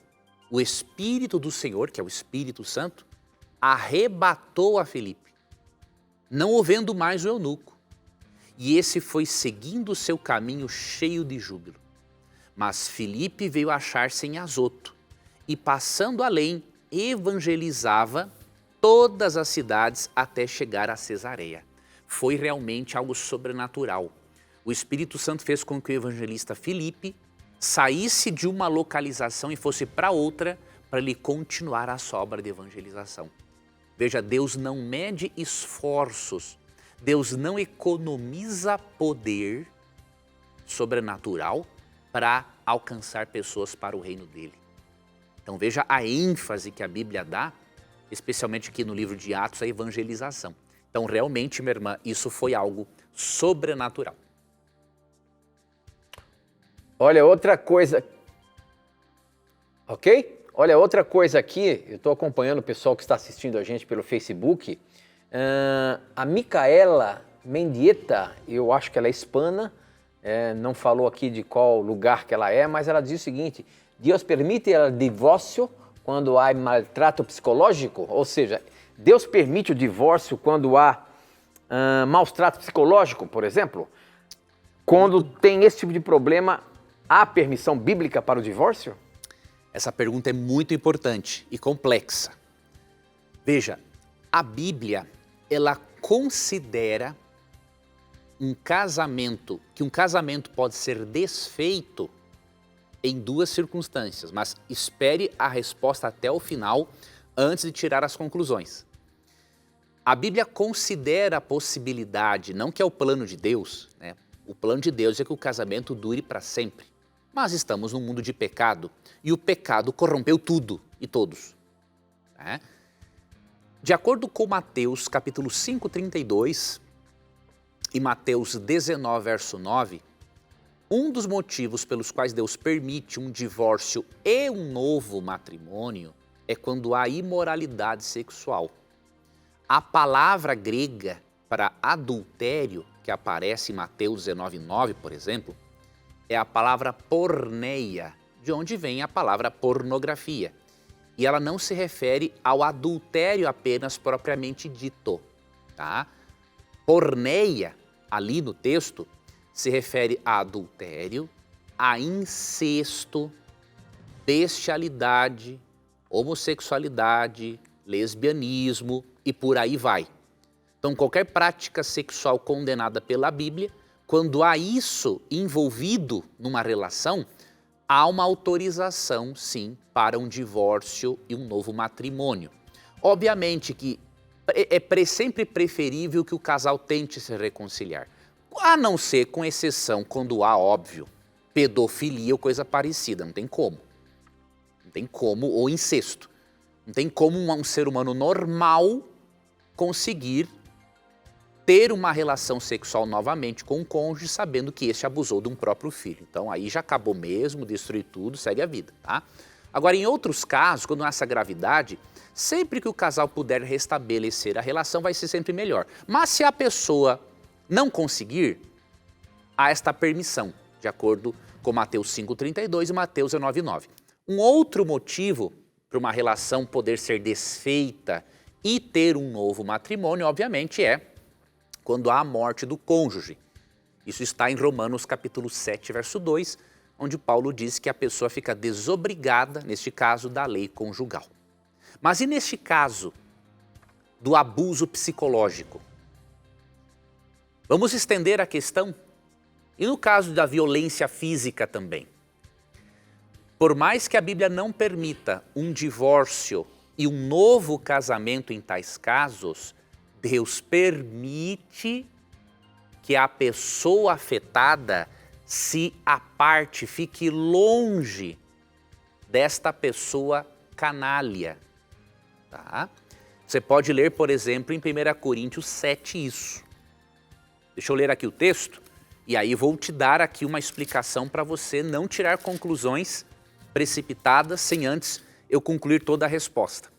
o Espírito do Senhor, que é o Espírito Santo, arrebatou a Filipe, não o vendo mais o eunuco. E esse foi seguindo o seu caminho cheio de júbilo. Mas Filipe veio achar-se em Azoto e, passando além, evangelizava todas as cidades até chegar a Cesareia. Foi realmente algo sobrenatural. O Espírito Santo fez com que o evangelista Filipe saísse de uma localização e fosse para outra para ele continuar a sua obra de evangelização. Veja, Deus não mede esforços, Deus não economiza poder sobrenatural para alcançar pessoas para o reino dele. Então veja a ênfase que a Bíblia dá, especialmente aqui no livro de Atos, à evangelização. Então realmente, minha irmã, isso foi algo sobrenatural. Olha, outra coisa... Ok? Olha, outra coisa aqui, eu estou acompanhando o pessoal que está assistindo a gente pelo Facebook. A Micaela Mendieta, eu acho que ela é hispana, não falou aqui de qual lugar que ela é, mas ela diz o seguinte: Deus permite o divórcio quando há maltrato psicológico? Ou seja, Deus permite o divórcio quando há maus trato psicológico, por exemplo? Quando tem esse tipo de problema, há permissão bíblica para o divórcio? Essa pergunta é muito importante e complexa. Veja, a Bíblia, ela considera que um casamento pode ser desfeito em duas circunstâncias, mas espere a resposta até o final antes de tirar as conclusões. A Bíblia considera a possibilidade, não que é o plano de Deus, né? O plano de Deus é que o casamento dure para sempre. Mas estamos num mundo de pecado e o pecado corrompeu tudo e todos. Né? De acordo com Mateus capítulo 5:32 e Mateus 19, verso 9, um dos motivos pelos quais Deus permite um divórcio e um novo matrimônio é quando há imoralidade sexual. A palavra grega para adultério, que aparece em Mateus 19:9, por exemplo, é a palavra porneia, de onde vem a palavra pornografia. E ela não se refere ao adultério apenas propriamente dito, tá? Porneia, ali no texto, se refere a adultério, a incesto, bestialidade, homossexualidade, lesbianismo e por aí vai. Então, qualquer prática sexual condenada pela Bíblia, quando há isso envolvido numa relação, há uma autorização, sim, para um divórcio e um novo matrimônio. Obviamente que é sempre preferível que o casal tente se reconciliar, a não ser com exceção quando há, óbvio, pedofilia ou coisa parecida, não tem como. Não tem como, ou incesto. Não tem como um ser humano normal conseguir ter uma relação sexual novamente com o cônjuge sabendo que este abusou de um próprio filho. Então aí já acabou mesmo, destruir tudo, segue a vida, tá? Agora, em outros casos, quando há essa gravidade, sempre que o casal puder restabelecer a relação vai ser sempre melhor. Mas se a pessoa não conseguir, há esta permissão, de acordo com Mateus 5:32 e Mateus 19:9. Um outro motivo para uma relação poder ser desfeita E ter um novo matrimônio, obviamente, é quando há a morte do cônjuge. Isso está em Romanos capítulo 7, verso 2, onde Paulo diz que a pessoa fica desobrigada, neste caso, da lei conjugal. Mas e neste caso do abuso psicológico? Vamos estender a questão? E no caso da violência física também? Por mais que a Bíblia não permita um divórcio e um novo casamento em tais casos, Deus permite que a pessoa afetada se aparte, fique longe desta pessoa canalha. Tá? Você pode ler, por exemplo, em 1 Coríntios 7 isso. Deixa eu ler aqui o texto e aí vou te dar aqui uma explicação para você não tirar conclusões precipitadas sem antes eu concluir toda a resposta.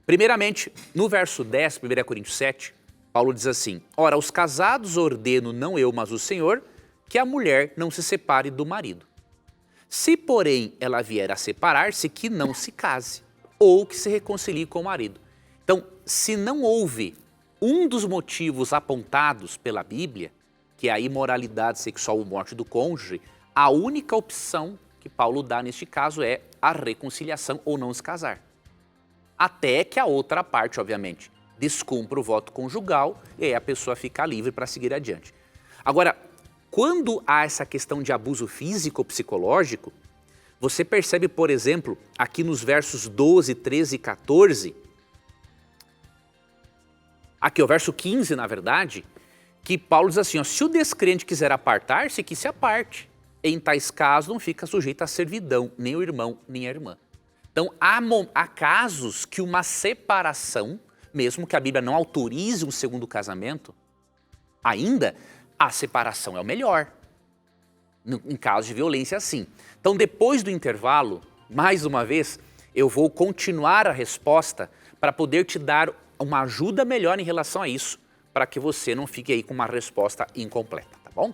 Primeiramente, no verso 10, 1 Coríntios 7, Paulo diz assim: ora, aos casados ordeno, não eu, mas o Senhor, que a mulher não se separe do marido. Se, porém, ela vier a separar-se, que não se case, ou que se reconcilie com o marido. Então, se não houve um dos motivos apontados pela Bíblia, que é a imoralidade sexual ou morte do cônjuge, a única opção que Paulo dá neste caso é a reconciliação ou não se casar. Até que a outra parte, obviamente, descumpra o voto conjugal e aí a pessoa fica livre para seguir adiante. Agora, quando há essa questão de abuso físico ou psicológico, você percebe, por exemplo, aqui nos versos 12, 13 e 14, aqui o verso 15, na verdade, que Paulo diz assim, ó, se o descrente quiser apartar-se, que se aparte. Em tais casos não fica sujeito à servidão, nem o irmão, nem a irmã. Então, há casos que uma separação, mesmo que a Bíblia não autorize um segundo casamento, ainda a separação é o melhor. Em casos de violência, sim. Então, depois do intervalo, mais uma vez, eu vou continuar a resposta para poder te dar uma ajuda melhor em relação a isso, para que você não fique aí com uma resposta incompleta, tá bom?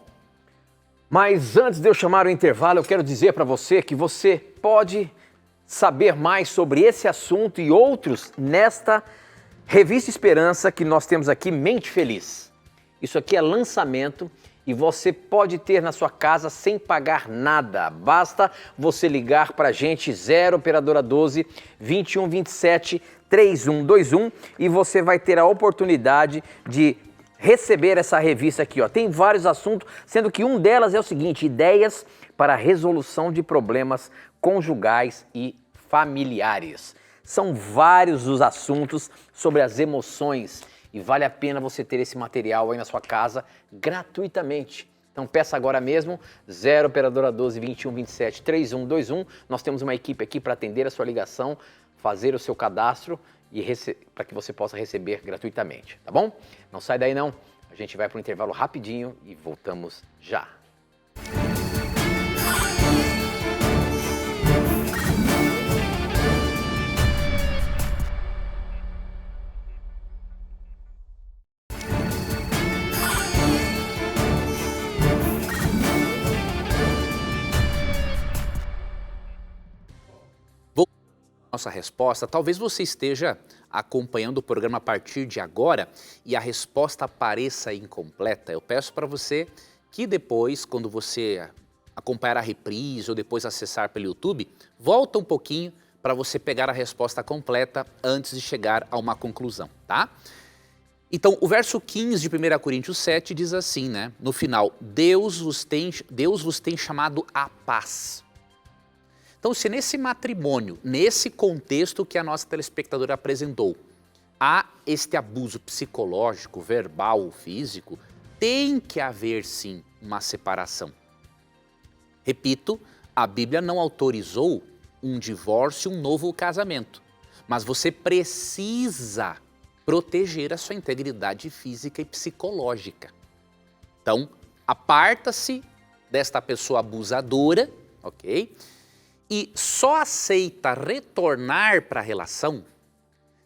Mas antes de eu chamar o intervalo, eu quero dizer para você que você pode saber mais sobre esse assunto e outros nesta Revista Esperança que nós temos aqui, Mente Feliz. Isso aqui é lançamento e você pode ter na sua casa sem pagar nada. Basta você ligar para a gente 0 operadora 12 21 27 3121 e você vai ter a oportunidade de receber essa revista aqui, ó. Tem vários assuntos, sendo que um delas é o seguinte: ideias para a resolução de problemas conjugais e familiares. São vários os assuntos sobre as emoções e vale a pena você ter esse material aí na sua casa gratuitamente. Então peça agora mesmo, 0 operadora 12 21 27 3121. Nós temos uma equipe aqui para atender a sua ligação, fazer o seu cadastro e para que você possa receber gratuitamente, tá bom? Não sai daí não, a gente vai para um intervalo rapidinho e voltamos já. Nossa resposta, talvez você esteja acompanhando o programa a partir de agora e a resposta pareça incompleta. Eu peço para você que depois, quando você acompanhar a reprise ou depois acessar pelo YouTube, volta um pouquinho para você pegar a resposta completa antes de chegar a uma conclusão, tá? Então, o verso 15 de 1 Coríntios 7 diz assim, né? No final, Deus vos tem chamado à paz. Então, se nesse matrimônio, nesse contexto que a nossa telespectadora apresentou, há este abuso psicológico, verbal, físico, tem que haver sim uma separação. Repito, a Bíblia não autorizou um divórcio e um novo casamento, mas você precisa proteger a sua integridade física e psicológica. Então, aparta-se desta pessoa abusadora, ok? E só aceita retornar para a relação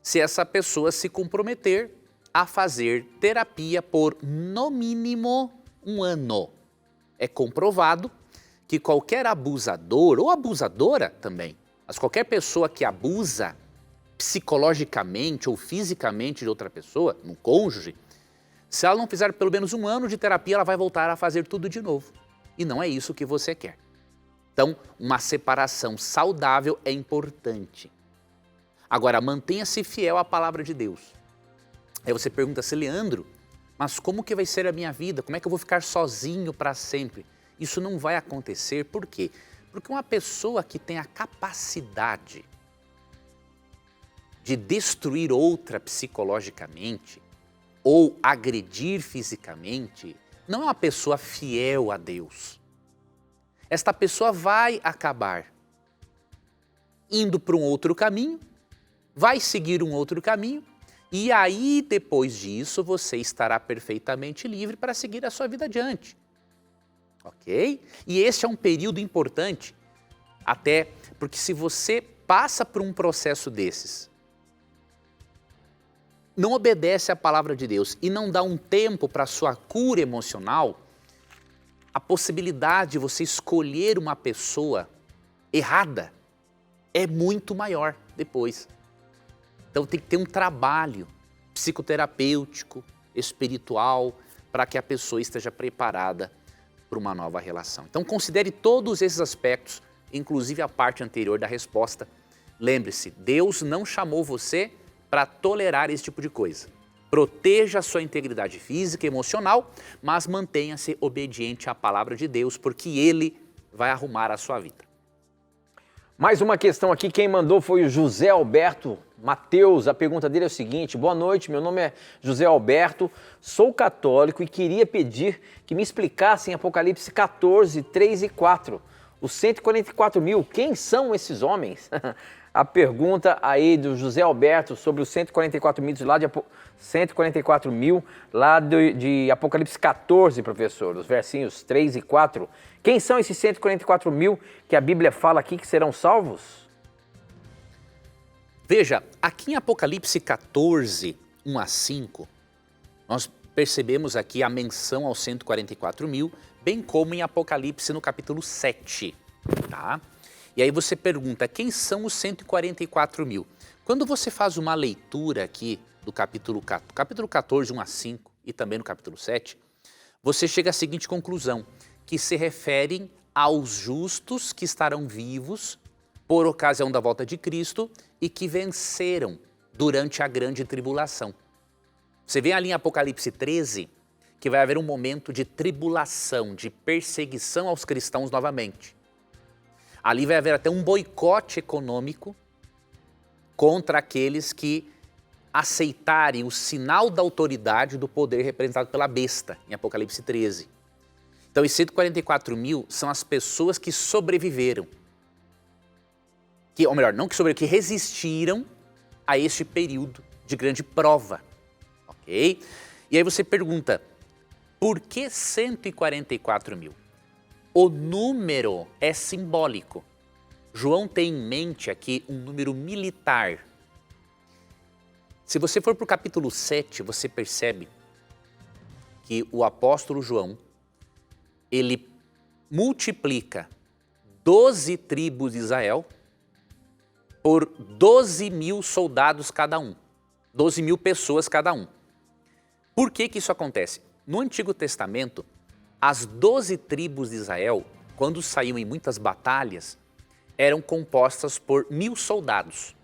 se essa pessoa se comprometer a fazer terapia por, no mínimo, 1 ano. É comprovado que qualquer abusador, ou abusadora também, mas qualquer pessoa que abusa, psicologicamente ou fisicamente de outra pessoa, um cônjuge, se ela não fizer pelo menos 1 ano de terapia, ela vai voltar a fazer tudo de novo. E não é isso que você quer. Então, uma separação saudável é importante. Agora, mantenha-se fiel à palavra de Deus. Aí você pergunta-se, Leandro, mas como que vai ser a minha vida? Como é que eu vou ficar sozinho para sempre? Isso não vai acontecer, por quê? Porque uma pessoa que tem a capacidade de destruir outra psicologicamente ou agredir fisicamente, não é uma pessoa fiel a Deus. Esta pessoa vai acabar indo para um outro caminho, vai seguir um outro caminho, e aí depois disso você estará perfeitamente livre para seguir a sua vida adiante. Ok? E este é um período importante, até porque se você passa por um processo desses, não obedece à palavra de Deus e não dá um tempo para a sua cura emocional, a possibilidade de você escolher uma pessoa errada é muito maior depois. Então tem que ter um trabalho psicoterapêutico, espiritual, para que a pessoa esteja preparada para uma nova relação. Então considere todos esses aspectos, inclusive a parte anterior da resposta. Lembre-se, Deus não chamou você para tolerar esse tipo de coisa. Proteja a sua integridade física e emocional, mas mantenha-se obediente à palavra de Deus, porque Ele vai arrumar a sua vida. Mais uma questão aqui, quem mandou foi o José Alberto Mateus. A pergunta dele é o seguinte: boa noite, meu nome é José Alberto, sou católico e queria pedir que me explicassem Apocalipse 14, 3 e 4. Os 144 mil, quem são esses homens? A pergunta aí do José Alberto sobre os 144 mil lá de 144 mil lá de Apocalipse 14, professor, os versinhos 3 e 4. Quem são esses 144 mil que a Bíblia fala aqui que serão salvos? Veja, aqui em Apocalipse 14, 1 a 5, nós percebemos aqui a menção aos 144 mil, bem como em Apocalipse no capítulo 7, tá? E aí você pergunta, quem são os 144 mil? Quando você faz uma leitura aqui do capítulo 14, 1 a 5 e também no capítulo 7, você chega à seguinte conclusão, que se referem aos justos que estarão vivos por ocasião da volta de Cristo e que venceram durante a grande tribulação. Você vê ali em Apocalipse 13 que vai haver um momento de tribulação, de perseguição aos cristãos novamente. Ali vai haver até um boicote econômico contra aqueles que aceitarem o sinal da autoridade do poder representado pela besta, em Apocalipse 13. Então, os 144 mil são as pessoas que sobreviveram. Ou melhor, não que sobreviveram, que resistiram a este período de grande prova. Ok? E aí você pergunta, por que 144 mil? O número é simbólico. João tem em mente aqui um número militar. Se você for para o capítulo 7, você percebe que o apóstolo João, ele multiplica 12 tribos de Israel por 12 mil soldados cada um. 12 mil pessoas cada um. Por que isso acontece? No Antigo Testamento, as 12 tribos de Israel, quando saíam em muitas batalhas, eram compostas por 1000 soldados.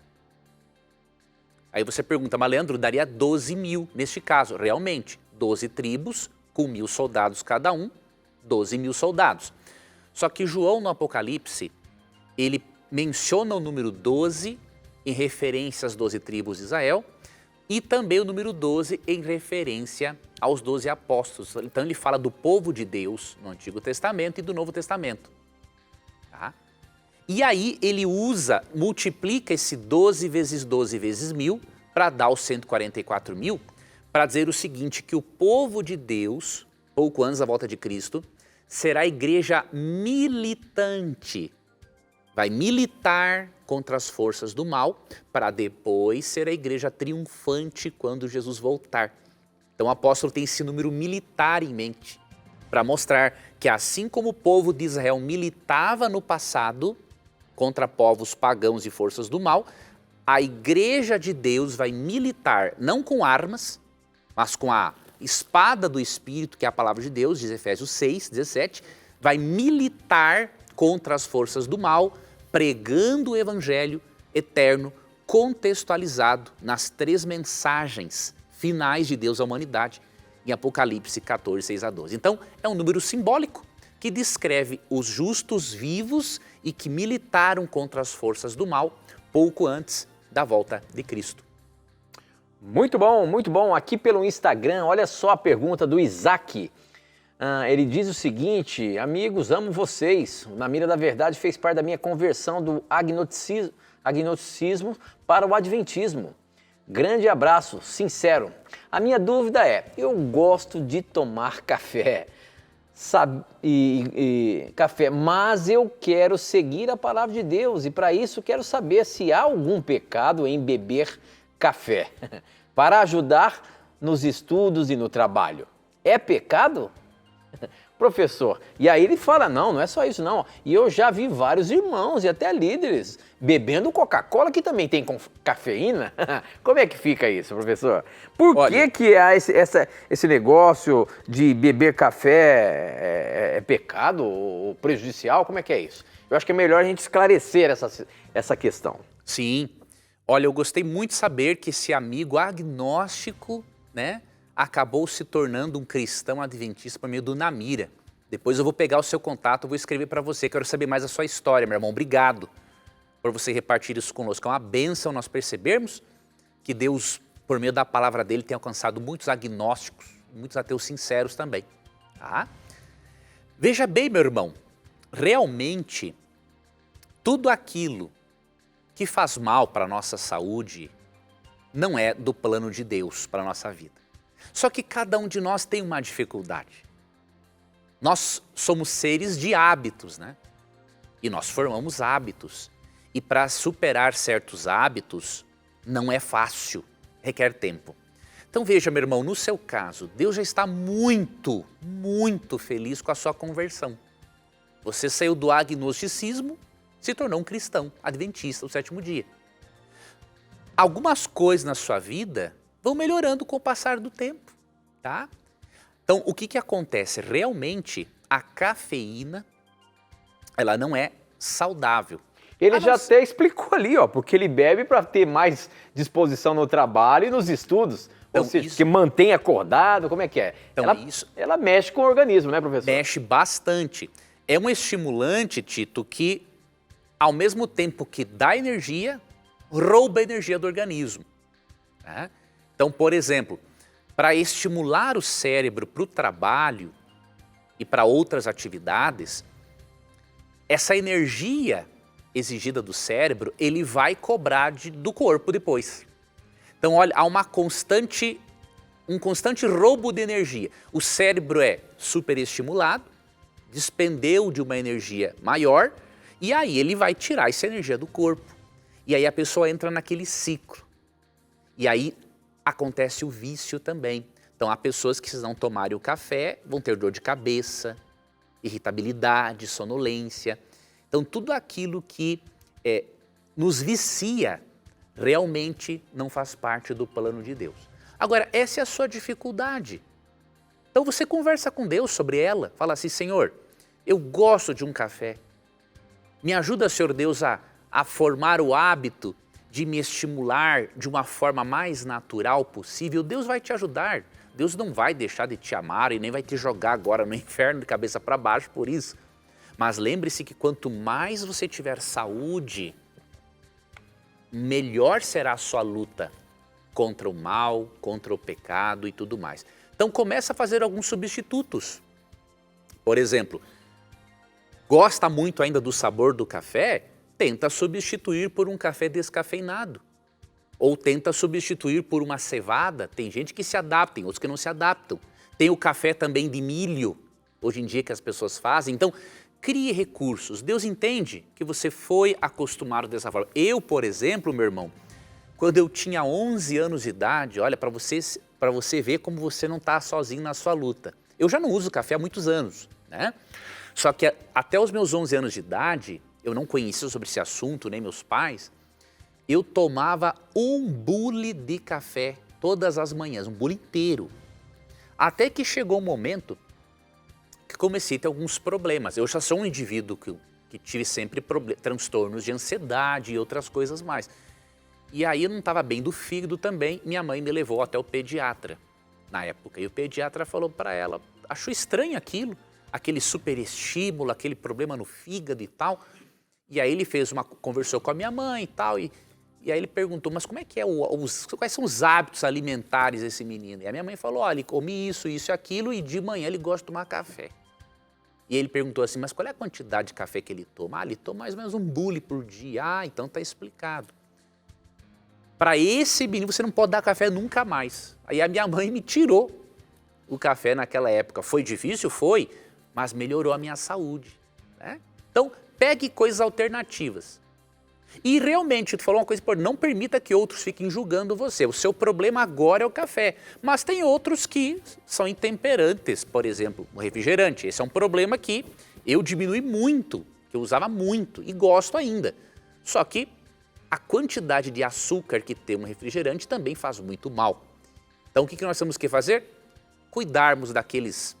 Aí você pergunta, mas Leandro, daria 12 mil neste caso. Realmente, 12 tribos com 1000 soldados cada um, 12 mil soldados. Só que João no Apocalipse, ele menciona o número 12 em referência às 12 tribos de Israel e também o número 12 em referência aos 12 apóstolos. Então ele fala do povo de Deus no Antigo Testamento e do Novo Testamento. Tá? E aí ele multiplica esse 12 vezes 12 vezes 1000 para dar os 144 mil, para dizer o seguinte, que o povo de Deus, pouco antes da volta de Cristo, será a igreja militante. Vai militar contra as forças do mal, para depois ser a igreja triunfante quando Jesus voltar. Então o apóstolo tem esse número militar em mente, para mostrar que assim como o povo de Israel militava no passado contra povos pagãos e forças do mal, a igreja de Deus vai militar, não com armas, mas com a espada do Espírito, que é a palavra de Deus, diz Efésios 6, 17, vai militar contra as forças do mal, pregando o evangelho eterno, contextualizado nas 3 mensagens finais de Deus à humanidade, em Apocalipse 14, 6 a 12. Então, é um número simbólico que descreve os justos vivos e que militaram contra as forças do mal pouco antes da volta de Cristo. Muito bom, muito bom. Aqui pelo Instagram, olha só a pergunta do Isaac. Ele diz o seguinte: amigos, amo vocês. O Na Mira da Verdade fez parte da minha conversão do agnosticismo para o adventismo. Grande abraço, sincero. A minha dúvida é, eu gosto de tomar café, café, mas eu quero seguir a palavra de Deus e para isso quero saber se há algum pecado em beber café para ajudar nos estudos e no trabalho. É pecado? Professor, e aí ele fala, não é só isso não. E eu já vi vários irmãos e até líderes bebendo Coca-Cola que também tem cafeína. Como é que fica isso, professor? Por que há esse negócio de beber café é pecado ou prejudicial? Como é que é isso? Eu acho que é melhor a gente esclarecer essa questão. Sim. Olha, eu gostei muito de saber que esse amigo agnóstico, né, acabou se tornando um cristão adventista por meio do Na Mira. Depois eu vou pegar o seu contato, vou escrever para você, quero saber mais a sua história, meu irmão. Obrigado por você repartir isso conosco. É uma bênção nós percebermos que Deus, por meio da palavra dele, tem alcançado muitos agnósticos, muitos ateus sinceros também. Tá? Veja bem, meu irmão, realmente tudo aquilo que faz mal para a nossa saúde não é do plano de Deus para a nossa vida. Só que cada um de nós tem uma dificuldade. Nós somos seres de hábitos, né? E nós formamos hábitos. E para superar certos hábitos não é fácil, requer tempo. Então veja, meu irmão, no seu caso, Deus já está muito, muito feliz com a sua conversão. Você saiu do agnosticismo, se tornou um cristão adventista do 7º dia. Algumas coisas na sua vida vão melhorando com o passar do tempo, tá? Então, o que acontece? Realmente, a cafeína, ela não é saudável. Ele já até explicou ali, ó, porque ele bebe para ter mais disposição no trabalho e nos estudos. Então, ou seja, que mantém acordado, como é que é? Então, ela mexe com o organismo, né, professor? Mexe bastante. É um estimulante, Tito, que ao mesmo tempo que dá energia, rouba a energia do organismo. Né? Então, por exemplo, para estimular o cérebro para o trabalho e para outras atividades, essa energia exigida do cérebro, ele vai cobrar do corpo depois. Então, olha, há um constante roubo de energia. O cérebro é superestimulado, despendeu de uma energia maior, e aí ele vai tirar essa energia do corpo. E aí a pessoa entra naquele ciclo. E aí acontece o vício também. Então, há pessoas que, se não tomarem o café, vão ter dor de cabeça, irritabilidade, sonolência. Então, tudo aquilo que nos vicia realmente não faz parte do plano de Deus. Agora, essa é a sua dificuldade. Então, você conversa com Deus sobre ela. Fala assim, Senhor, eu gosto de um café. Me ajuda, Senhor Deus, a formar o hábito de me estimular de uma forma mais natural possível. Deus vai te ajudar. Deus não vai deixar de te amar e nem vai te jogar agora no inferno de cabeça para baixo por isso. Mas lembre-se que quanto mais você tiver saúde, melhor será a sua luta contra o mal, contra o pecado e tudo mais. Então começa a fazer alguns substitutos. Por exemplo, gosta muito ainda do sabor do café? Tenta substituir por um café descafeinado. Ou tenta substituir por uma cevada. Tem gente que se adapta, tem outros que não se adaptam. Tem o café também de milho, hoje em dia que as pessoas fazem. Então, crie recursos. Deus entende que você foi acostumado dessa forma. Eu, por exemplo, meu irmão, quando eu tinha 11 anos de idade, olha, para você ver como você não está sozinho na sua luta. Eu já não uso café há muitos anos, né? Só que até os meus 11 anos de idade, eu não conhecia sobre esse assunto, nem meus pais, eu tomava um bule de café todas as manhãs, um bule inteiro. Até que chegou um momento que comecei a ter alguns problemas. Eu já sou um indivíduo que tive sempre transtornos de ansiedade e outras coisas mais. E aí eu não estava bem do fígado também, minha mãe me levou até o pediatra na época. E o pediatra falou para ela, achou estranho aquilo, aquele superestímulo, aquele problema no fígado e tal. E aí ele conversou com a minha mãe e tal, e aí ele perguntou, mas como é que é quais são os hábitos alimentares desse menino? E a minha mãe falou, olha, ele come isso, isso e aquilo, e de manhã ele gosta de tomar café. E ele perguntou assim, mas qual é a quantidade de café que ele toma? Ah, ele toma mais ou menos um bule por dia. Ah, então tá explicado. Para esse menino você não pode dar café nunca mais. Aí a minha mãe me tirou o café naquela época. Foi difícil? Foi, mas melhorou a minha saúde, né? Então, pegue coisas alternativas. E realmente, tu falou uma coisa importante, não permita que outros fiquem julgando você. O seu problema agora é o café, mas tem outros que são intemperantes, por exemplo, o refrigerante. Esse é um problema que eu diminui muito, que eu usava muito e gosto ainda. Só que a quantidade de açúcar que tem um refrigerante também faz muito mal. Então, o que nós temos que fazer? Cuidarmos daqueles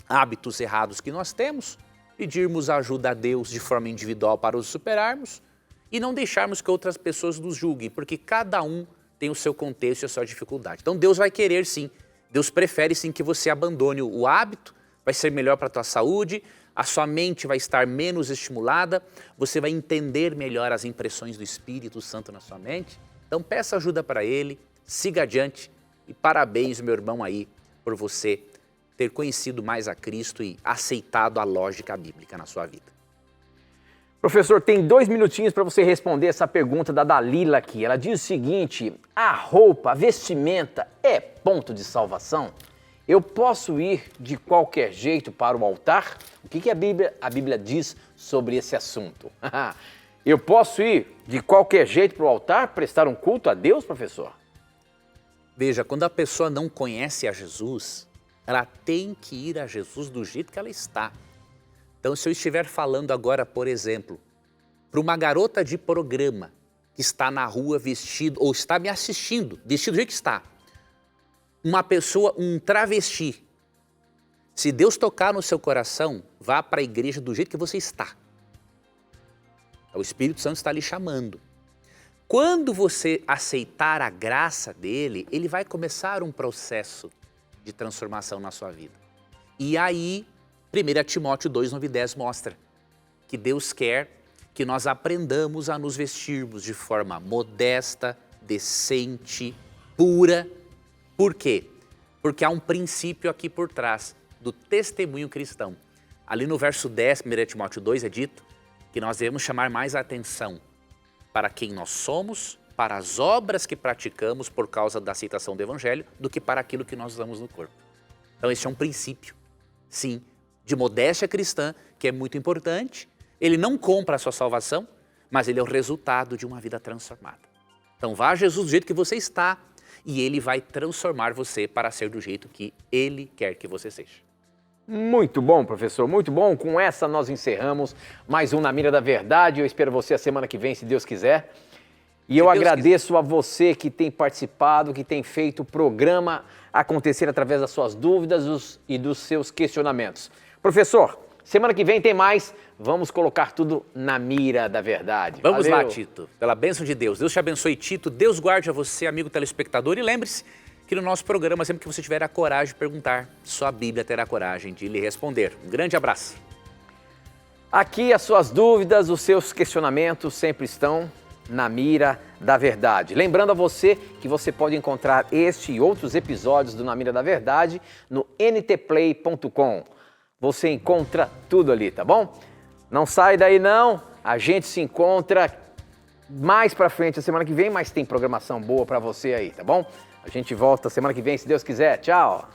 hábitos errados que nós temos, pedirmos ajuda a Deus de forma individual para os superarmos e não deixarmos que outras pessoas nos julguem, porque cada um tem o seu contexto e a sua dificuldade. Então Deus vai querer sim, Deus prefere sim que você abandone o hábito, vai ser melhor para a tua saúde, a sua mente vai estar menos estimulada, você vai entender melhor as impressões do Espírito Santo na sua mente. Então peça ajuda para Ele, siga adiante e parabéns, meu irmão, aí, por você ter conhecido mais a Cristo e aceitado a lógica bíblica na sua vida. Professor, tem 2 minutinhos para você responder essa pergunta da Dalila aqui. Ela diz o seguinte, a roupa, a vestimenta é ponto de salvação? Eu posso ir de qualquer jeito para o altar? O que a Bíblia diz sobre esse assunto? Eu posso ir de qualquer jeito para o altar, prestar um culto a Deus, professor? Veja, quando a pessoa não conhece a Jesus, ela tem que ir a Jesus do jeito que ela está. Então, se eu estiver falando agora, por exemplo, para uma garota de programa que está na rua vestido, ou está me assistindo, vestido do jeito que está, uma pessoa, um travesti, se Deus tocar no seu coração, vá para a igreja do jeito que você está. O Espírito Santo está lhe chamando. Quando você aceitar a graça dele, ele vai começar um processo de transformação na sua vida. E aí, 1 Timóteo 2, 9 e 10 mostra que Deus quer que nós aprendamos a nos vestirmos de forma modesta, decente, pura. Por quê? Porque há um princípio aqui por trás do testemunho cristão. Ali no verso 10, 1 Timóteo 2, é dito que nós devemos chamar mais a atenção para quem nós somos, para as obras que praticamos por causa da aceitação do Evangelho, do que para aquilo que nós usamos no corpo. Então esse é um princípio, sim, de modéstia cristã, que é muito importante. Ele não compra a sua salvação, mas ele é o resultado de uma vida transformada. Então vá a Jesus do jeito que você está e ele vai transformar você para ser do jeito que ele quer que você seja. Muito bom, professor, muito bom. Com essa nós encerramos mais um Na Mira da Verdade. Eu espero você a semana que vem, se Deus quiser. E eu agradeço a você que tem participado, que tem feito o programa acontecer através das suas dúvidas e dos seus questionamentos. Professor, semana que vem tem mais. Vamos colocar tudo na mira da verdade. Vamos lá, Tito. Pela bênção de Deus. Deus te abençoe, Tito. Deus guarde a você, amigo telespectador. E lembre-se que no nosso programa, sempre que você tiver a coragem de perguntar, só a Bíblia terá a coragem de lhe responder. Um grande abraço. Aqui as suas dúvidas, os seus questionamentos sempre estão na mira da verdade. Lembrando a você que você pode encontrar este e outros episódios do Na Mira da Verdade no ntplay.com. Você encontra tudo ali, tá bom? Não sai daí não, a gente se encontra mais pra frente a semana que vem, mas tem programação boa pra você aí, tá bom? A gente volta semana que vem, se Deus quiser. Tchau!